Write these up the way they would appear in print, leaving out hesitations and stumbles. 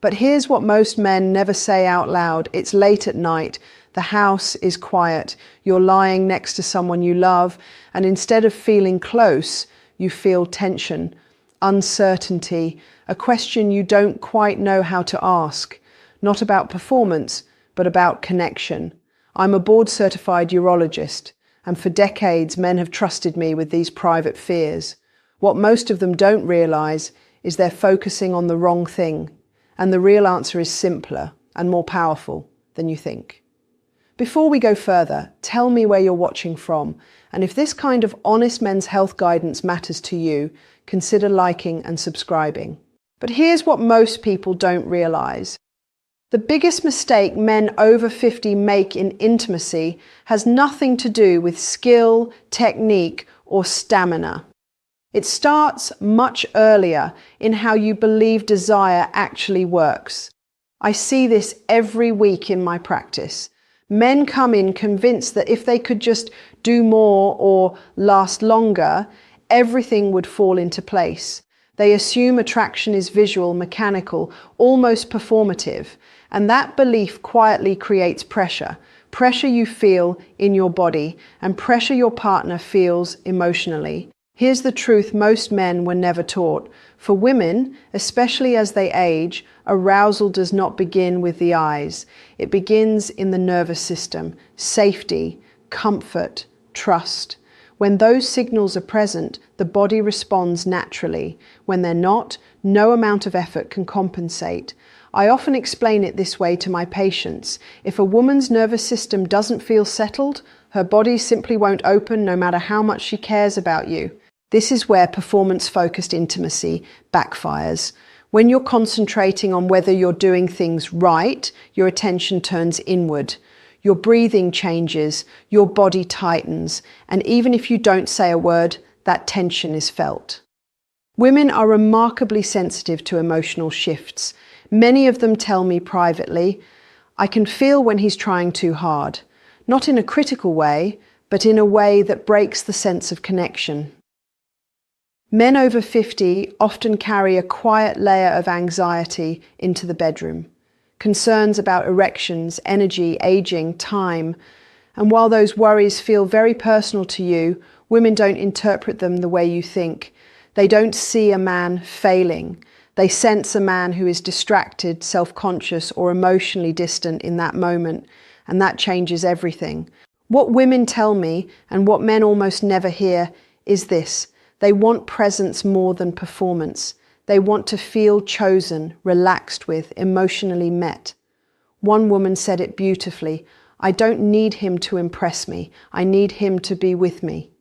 But here's what most men never say out loud. It's late at night. The house is quiet. You're lying next to someone you love, and instead of feeling close, you feel tension, uncertainty, a question you don't quite know how to ask. Not about performance, but about connection. I'm a board-certified urologist, and for decades men have trusted me with these private fears. What most of them don't realize is they're focusing on the wrong thing, and the real answer is simpler and more powerful than you think. Before we go further, tell me where you're watching from, and if this kind of honest men's health guidance matters to you, consider liking and subscribing. But here's what most people don't realize. The biggest mistake men over 50 make in intimacy has nothing to do with skill, technique, or stamina. It starts much earlier in how you believe desire actually works. I see this every week in my practice. Men come in convinced that if they could just do more or last longer, everything would fall into place. They assume attraction is visual, mechanical, almost performative, and that belief quietly creates pressure. Pressure you feel in your body and pressure your partner feels emotionally. Here's the truth most men were never taught. For women, especially as they age, arousal does not begin with the eyes. It begins in the nervous system, safety, comfort, trust. When those signals are present, the body responds naturally. When they're not, no amount of effort can compensate. I often explain it this way to my patients. If a woman's nervous system doesn't feel settled, her body simply won't open no matter how much she cares about you. This is where performance-focused intimacy backfires. When you're concentrating on whether you're doing things right, your attention turns inward. Your breathing changes, your body tightens, and even if you don't say a word, that tension is felt. Women are remarkably sensitive to emotional shifts. Many of them tell me privately, I can feel when he's trying too hard. Not in a critical way, but in a way that breaks the sense of connection. Men over 50 often carry a quiet layer of anxiety into the bedroom. Concerns about erections, energy, aging, time. And while those worries feel very personal to you, women don't interpret them the way you think. They don't see a man failing. They sense a man who is distracted, self-conscious, or emotionally distant in that moment, and that changes everything. What women tell me, and what men almost never hear, is this. They want presence more than performance. They want to feel chosen, relaxed with, emotionally met. One woman said it beautifully, I don't need him to impress me. I need him to be with me.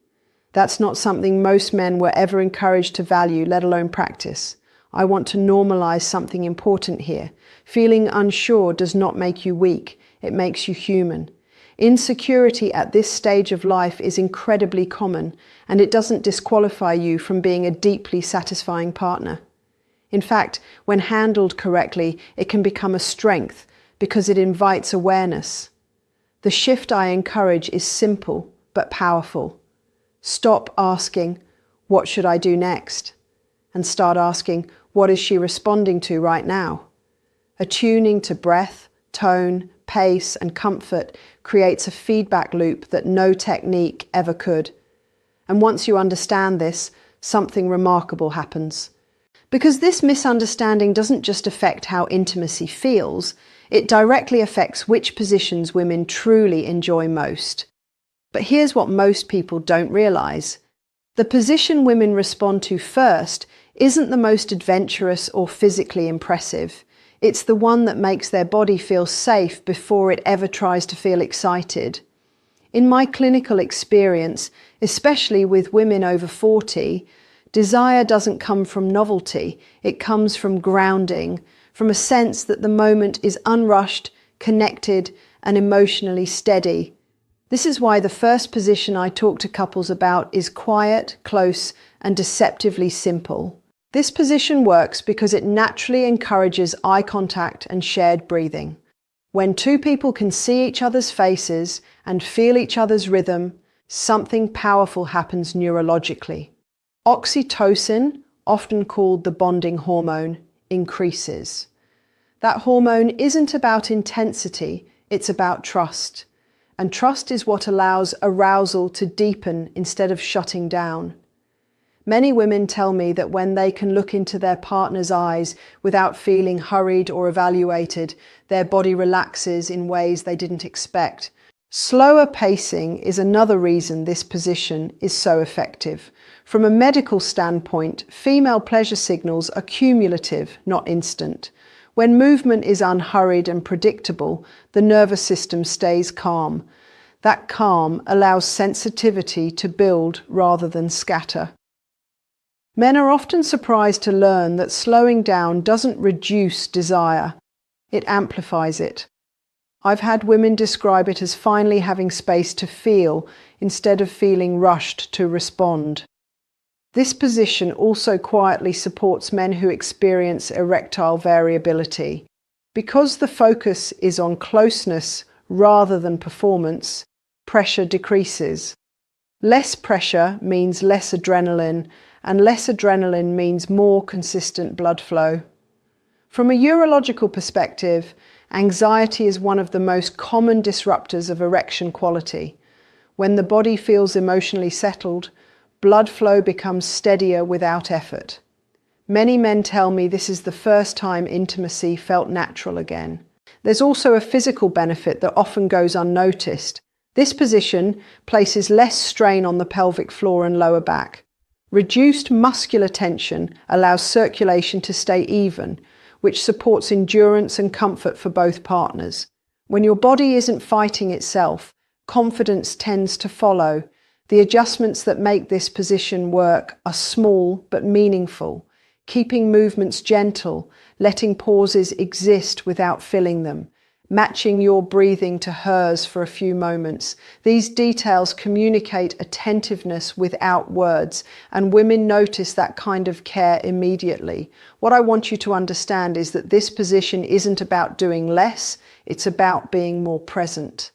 That's not something most men were ever encouraged to value, let alone practice. I want to normalize something important here. Feeling unsure does not make you weak. It makes you human. Insecurity at this stage of life is incredibly common, and it doesn't disqualify you from being a deeply satisfying partner. In fact, when handled correctly, it can become a strength because it invites awareness. The shift I encourage is simple but powerful. Stop asking, what should I do next? And start asking, what is she responding to right now? Attuning to breath, tone, pace, and comfort creates a feedback loop that no technique ever could. And once you understand this, something remarkable happens. Because this misunderstanding doesn't just affect how intimacy feels, it directly affects which positions women truly enjoy most. But here's what most people don't realize. The position women respond to first isn't the most adventurous or physically impressive. It's the one that makes their body feel safe before it ever tries to feel excited. In my clinical experience, especially with women over 40, desire doesn't come from novelty. It comes from grounding, from a sense that the moment is unrushed, connected, and emotionally steady. This is why the first position I talk to couples about is quiet, close, and deceptively simple. This position works because it naturally encourages eye contact and shared breathing. When two people can see each other's faces and feel each other's rhythm, something powerful happens neurologically. Oxytocin, often called the bonding hormone, increases. That hormone isn't about intensity, it's about trust. And trust is what allows arousal to deepen instead of shutting down. Many women tell me that when they can look into their partner's eyes without feeling hurried or evaluated, their body relaxes in ways they didn't expect. Slower pacing is another reason this position is so effective. From a medical standpoint, female pleasure signals are cumulative, not instant. When movement is unhurried and predictable, the nervous system stays calm. That calm allows sensitivity to build rather than scatter. Men are often surprised to learn that slowing down doesn't reduce desire, it amplifies it. I've had women describe it as finally having space to feel instead of feeling rushed to respond. This position also quietly supports men who experience erectile variability. Because the focus is on closeness rather than performance, pressure decreases. Less pressure means less adrenaline, and less adrenaline means more consistent blood flow. From a urological perspective, anxiety is one of the most common disruptors of erection quality. When the body feels emotionally settled, blood flow becomes steadier without effort. Many men tell me this is the first time intimacy felt natural again. There's also a physical benefit that often goes unnoticed. This position places less strain on the pelvic floor and lower back. Reduced muscular tension allows circulation to stay even, which supports endurance and comfort for both partners. When your body isn't fighting itself, confidence tends to follow. The adjustments that make this position work are small but meaningful, keeping movements gentle, letting pauses exist without filling them, matching your breathing to hers for a few moments. These details communicate attentiveness without words, and women notice that kind of care immediately. What I want you to understand is that this position isn't about doing less, it's about being more present.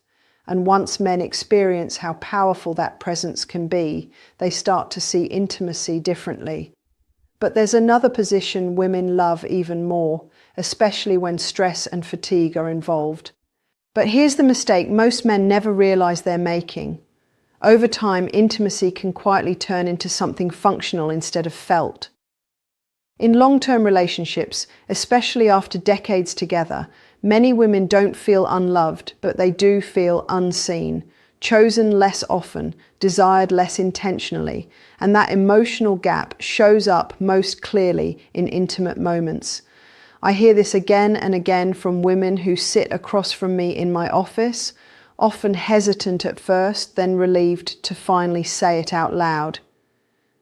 And once men experience how powerful that presence can be, they start to see intimacy differently. But there's another position women love even more, especially when stress and fatigue are involved. But here's the mistake most men never realize they're making. Over time, intimacy can quietly turn into something functional instead of felt. In long-term relationships, especially after decades together, many women don't feel unloved, but they do feel unseen, chosen less often, desired less intentionally, and that emotional gap shows up most clearly in intimate moments. I hear this again and again from women who sit across from me in my office, often hesitant at first, then relieved to finally say it out loud.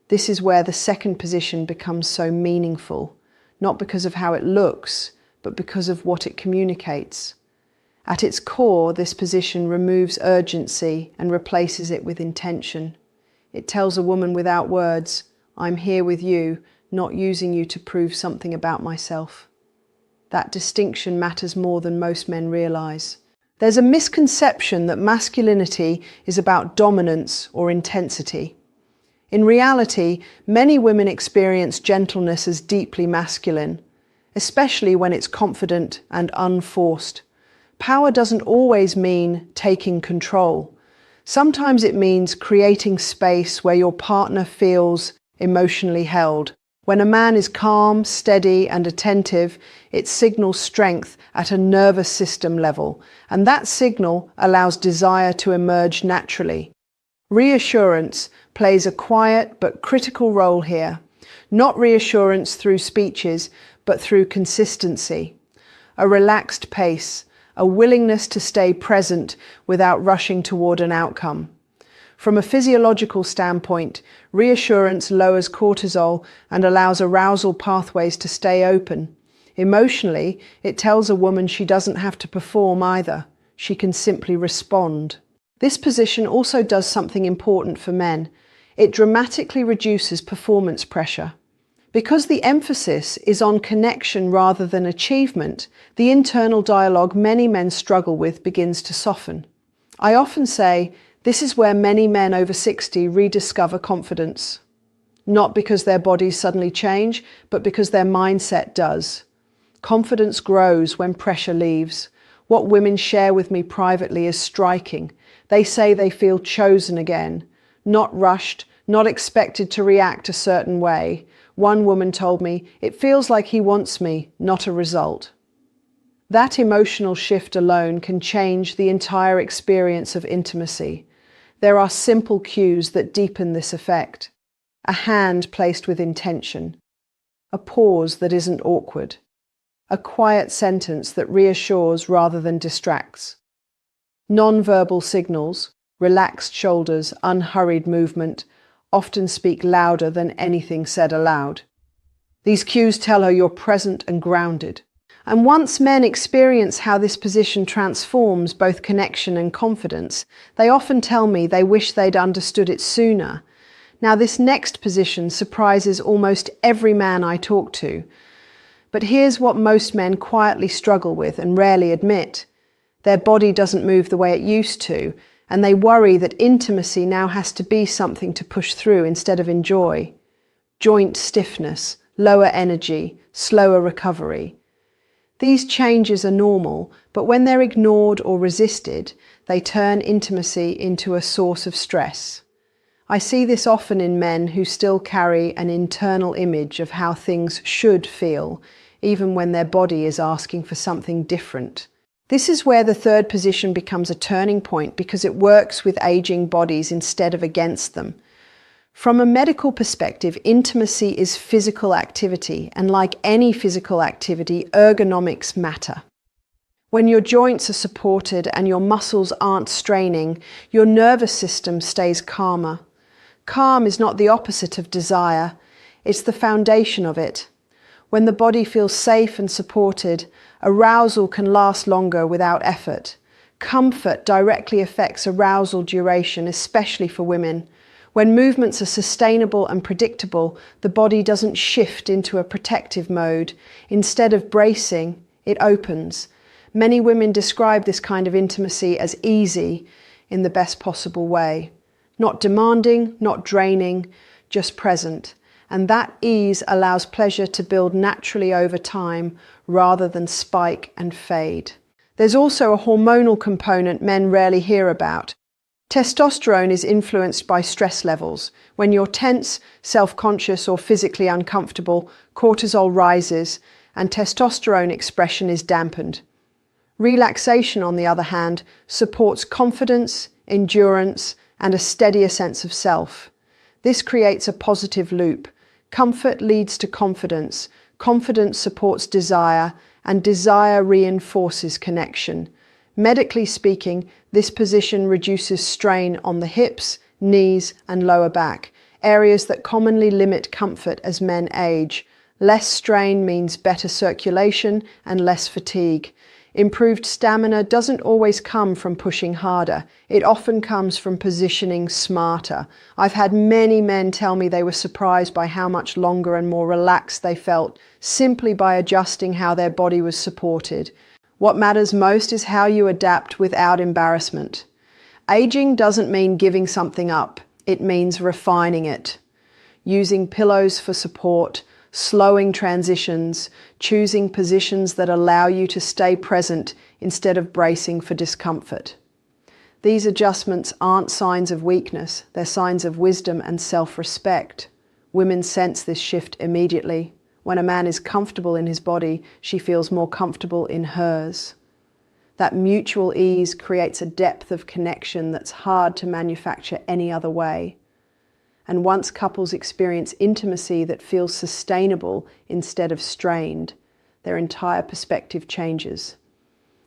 This is where the second position becomes so meaningful, not because of how it looks, but because of what it communicates. At its core, this position removes urgency and replaces it with intention. It tells a woman without words, I'm here with you, not using you to prove something about myself. That distinction matters more than most men realize. There's a misconception that masculinity is about dominance or intensity. In reality, many women experience gentleness as deeply masculine, especially when it's confident and unforced. Power doesn't always mean taking control. Sometimes it means creating space where your partner feels emotionally held. When a man is calm, steady, and attentive, it signals strength at a nervous system level, and that signal allows desire to emerge naturally. Reassurance plays a quiet but critical role here. Not reassurance through speeches, but through consistency. A relaxed pace, a willingness to stay present without rushing toward an outcome. From a physiological standpoint, reassurance lowers cortisol and allows arousal pathways to stay open. Emotionally, it tells a woman she doesn't have to perform either. She can simply respond. This position also does something important for men. It dramatically reduces performance pressure. Because the emphasis is on connection rather than achievement, the internal dialogue many men struggle with begins to soften. I often say, this is where many men over 60 rediscover confidence. Not because their bodies suddenly change, but because their mindset does. Confidence grows when pressure leaves. What women share with me privately is striking. They say they feel chosen again, not rushed, not expected to react a certain way. One woman told me, "It feels like he wants me, not a result." That emotional shift alone can change the entire experience of intimacy. There are simple cues that deepen this effect. A hand placed with intention. A pause that isn't awkward. A quiet sentence that reassures rather than distracts. Non-verbal signals, relaxed shoulders, unhurried movement, often speak louder than anything said aloud. These cues tell her you're present and grounded. And once men experience how this position transforms both connection and confidence, they often tell me they wish they'd understood it sooner. Now, this next position surprises almost every man I talk to. But here's what most men quietly struggle with and rarely admit. Their body doesn't move the way it used to, and they worry that intimacy now has to be something to push through instead of enjoy. Joint stiffness, lower energy, slower recovery. These changes are normal, but when they're ignored or resisted, they turn intimacy into a source of stress. I see this often in men who still carry an internal image of how things should feel, even when their body is asking for something different. This is where the third position becomes a turning point because it works with aging bodies instead of against them. From a medical perspective, intimacy is physical activity, and like any physical activity, ergonomics matter. When your joints are supported and your muscles aren't straining, your nervous system stays calmer. Calm is not the opposite of desire, it's the foundation of it. When the body feels safe and supported, arousal can last longer without effort. Comfort directly affects arousal duration, especially for women. When movements are sustainable and predictable, the body doesn't shift into a protective mode. Instead of bracing, it opens. Many women describe this kind of intimacy as easy in the best possible way. Not demanding, not draining, just present. And that ease allows pleasure to build naturally over time rather than spike and fade. There's also a hormonal component men rarely hear about. Testosterone is influenced by stress levels. When you're tense, self-conscious, or physically uncomfortable, cortisol rises and testosterone expression is dampened. Relaxation, on the other hand, supports confidence, endurance, and a steadier sense of self. This creates a positive loop. Comfort leads to confidence, confidence supports desire, and desire reinforces connection. Medically speaking, this position reduces strain on the hips, knees, and lower back, areas that commonly limit comfort as men age. Less strain means better circulation and less fatigue. Improved stamina doesn't always come from pushing harder. It often comes from positioning smarter. I've had many men tell me they were surprised by how much longer and more relaxed they felt simply by adjusting how their body was supported. What matters most is how you adapt without embarrassment. Aging doesn't mean giving something up. It means refining it. Using pillows for support, slowing transitions, choosing positions that allow you to stay present instead of bracing for discomfort. These adjustments aren't signs of weakness, they're signs of wisdom and self-respect. Women sense this shift immediately. When a man is comfortable in his body, she feels more comfortable in hers. That mutual ease creates a depth of connection that's hard to manufacture any other way. And once couples experience intimacy that feels sustainable instead of strained, their entire perspective changes.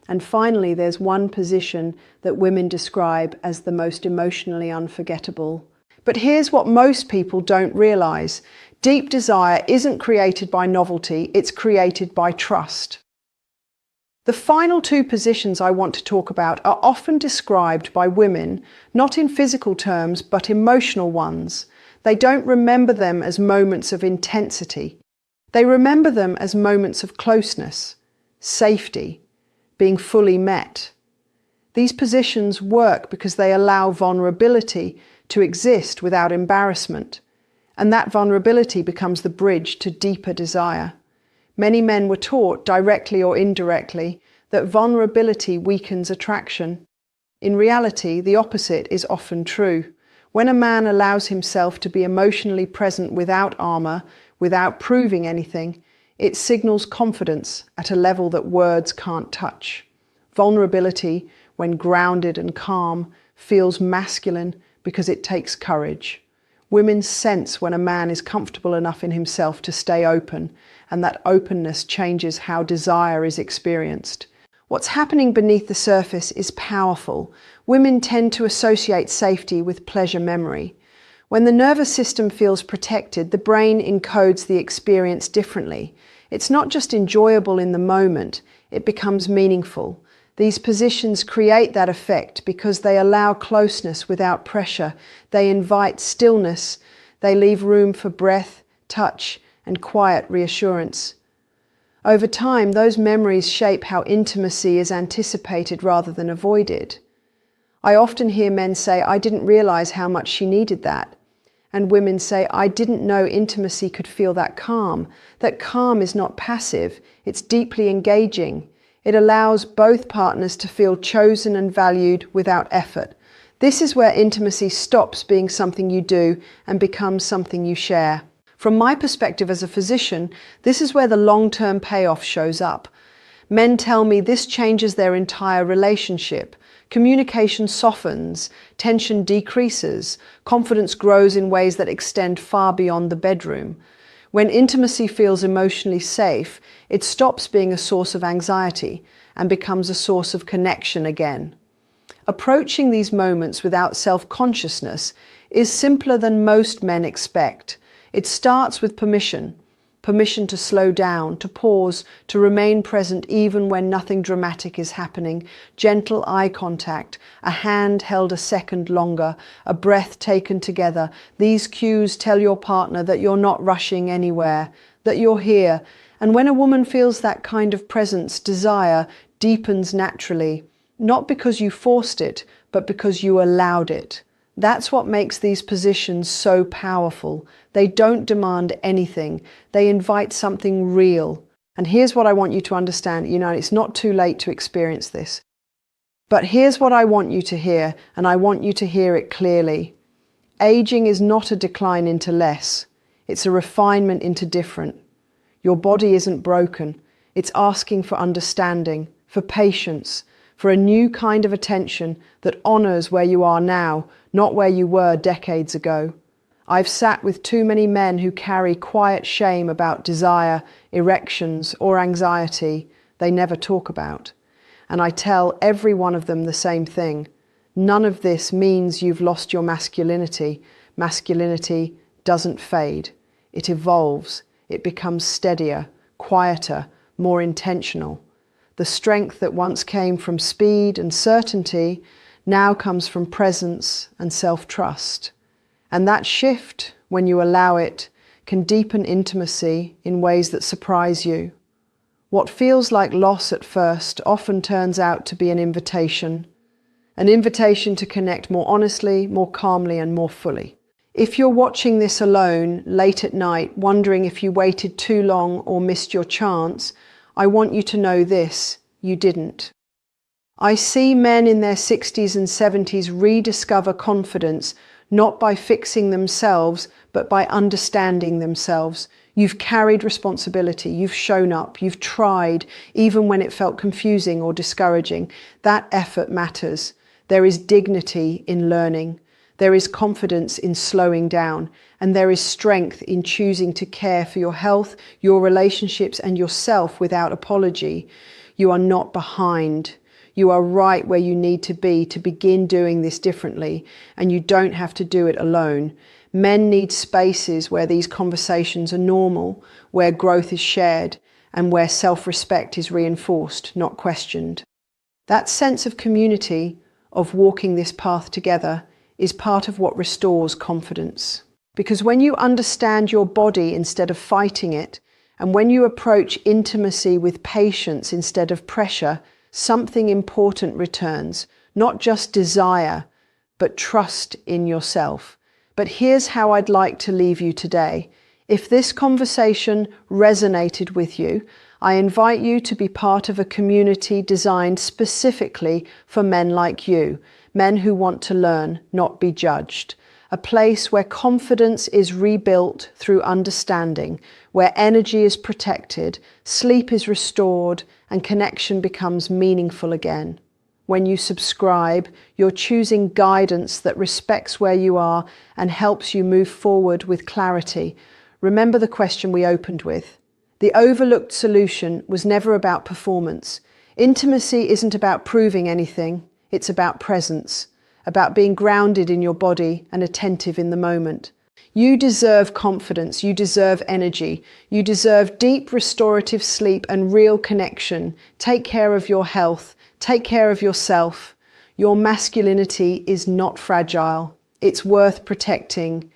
And finally, there's one position that women describe as the most emotionally unforgettable. But here's what most people don't realize. Deep desire isn't created by novelty, it's created by trust. The final two positions I want to talk about are often described by women, not in physical terms, but emotional ones. They don't remember them as moments of intensity. They remember them as moments of closeness, safety, being fully met. These positions work because they allow vulnerability to exist without embarrassment, and that vulnerability becomes the bridge to deeper desire. Many men were taught, directly or indirectly, that vulnerability weakens attraction. In reality, the opposite is often true. When a man allows himself to be emotionally present without armor, without proving anything, it signals confidence at a level that words can't touch. Vulnerability, when grounded and calm, feels masculine because it takes courage. Women sense when a man is comfortable enough in himself to stay open, and that openness changes how desire is experienced. What's happening beneath the surface is powerful. Women tend to associate safety with pleasure memory. When the nervous system feels protected, the brain encodes the experience differently. It's not just enjoyable in the moment, it becomes meaningful. These positions create that effect because they allow closeness without pressure. They invite stillness. They leave room for breath, touch, and quiet reassurance. Over time, those memories shape how intimacy is anticipated rather than avoided. I often hear men say, "I didn't realize how much she needed that." And women say, "I didn't know intimacy could feel that calm." That calm is not passive, it's deeply engaging. It allows both partners to feel chosen and valued without effort. This is where intimacy stops being something you do and becomes something you share. From my perspective as a physician, this is where the long-term payoff shows up. Men tell me this changes their entire relationship. Communication softens, tension decreases, confidence grows in ways that extend far beyond the bedroom. When intimacy feels emotionally safe, it stops being a source of anxiety and becomes a source of connection again. Approaching these moments without self-consciousness is simpler than most men expect. It starts with permission. Permission to slow down, to pause, to remain present even when nothing dramatic is happening. Gentle eye contact, a hand held a second longer, a breath taken together. These cues tell your partner that you're not rushing anywhere, that you're here. And when a woman feels that kind of presence, desire deepens naturally, not because you forced it, but because you allowed it. That's what makes these positions so powerful. They don't demand anything. They invite something real. And here's what I want you to understand. It's not too late to experience this. But here's what I want you to hear, and I want you to hear it clearly. Aging is not a decline into less. It's a refinement into different. Your body isn't broken. It's asking for understanding, for patience, for a new kind of attention that honors where you are now, not where you were decades ago. I've sat with too many men who carry quiet shame about desire, erections, or anxiety they never talk about. And I tell every one of them the same thing. None of this means you've lost your masculinity. Masculinity doesn't fade. It evolves. It becomes steadier, quieter, more intentional. The strength that once came from speed and certainty now comes from presence and self-trust. And that shift, when you allow it, can deepen intimacy in ways that surprise you. What feels like loss at first often turns out to be an invitation to connect more honestly, more calmly, and more fully. If you're watching this alone, late at night, wondering if you waited too long or missed your chance, I want you to know this: you didn't. I see men in their 60s and 70s rediscover confidence, not by fixing themselves, but by understanding themselves. You've carried responsibility, you've shown up, you've tried, even when it felt confusing or discouraging. That effort matters. There is dignity in learning. There is confidence in slowing down, and there is strength in choosing to care for your health, your relationships, and yourself without apology. You are not behind. You are right where you need to be to begin doing this differently, and you don't have to do it alone. Men need spaces where these conversations are normal, where growth is shared, and where self-respect is reinforced, not questioned. That sense of community, of walking this path together, is part of what restores confidence. Because when you understand your body instead of fighting it, and when you approach intimacy with patience instead of pressure, something important returns. Not just desire, but trust in yourself. But here's how I'd like to leave you today. If this conversation resonated with you, I invite you to be part of a community designed specifically for men like you, men who want to learn, not be judged. A place where confidence is rebuilt through understanding, where energy is protected, sleep is restored, and connection becomes meaningful again. When you subscribe, you're choosing guidance that respects where you are and helps you move forward with clarity. Remember the question we opened with. The overlooked solution was never about performance. Intimacy isn't about proving anything, it's about presence, about being grounded in your body and attentive in the moment. You deserve confidence, you deserve energy, you deserve deep restorative sleep and real connection. Take care of your health, take care of yourself. Your masculinity is not fragile, it's worth protecting.